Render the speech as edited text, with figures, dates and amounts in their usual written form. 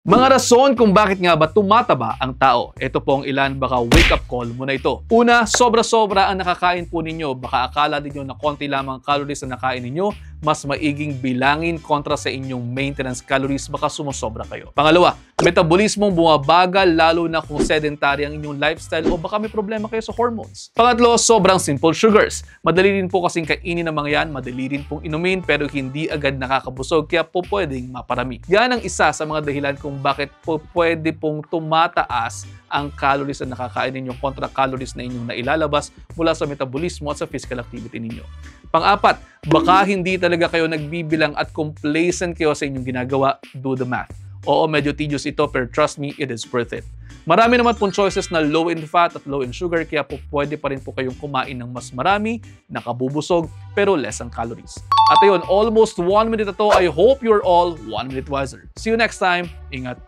Mga rason kung bakit nga ba tumataba ang tao. Ito po ang ilan, baka wake-up call mo na ito. Una, sobra-sobra ang nakakain po ninyo. Baka akala ninyo na konti lamang calories na nakain ninyo, mas maiging bilangin kontra sa inyong maintenance calories, baka sumusobra kayo. Pangalawa, metabolismong bumabagal lalo na kung sedentary ang inyong lifestyle o baka may problema kayo sa hormones. Pangatlo, sobrang simple sugars. Madali rin po kasing kainin ng mga yan, madali rin pong inumin pero hindi agad nakakabusog kaya po pwedeng maparami. Yan ang isa sa mga dahilan kung bakit po pwede pong tumataas ang calories na nakakain ninyo kontra calories na inyong nailalabas mula sa metabolismo at sa physical activity ninyo. Pang-apat, baka hindi talaga kayo nagbibilang at complacent kayo sa inyong ginagawa. Do the math. Oo, medyo tedious ito pero trust me, it is worth it. Marami naman pong choices na low in fat at low in sugar kaya po pwede pa rin po kayong kumain ng mas marami, nakabubusog, pero less ang calories. At ayun, almost 1 minute na to. I hope you're all 1 minute wiser. See you next time. Ingat!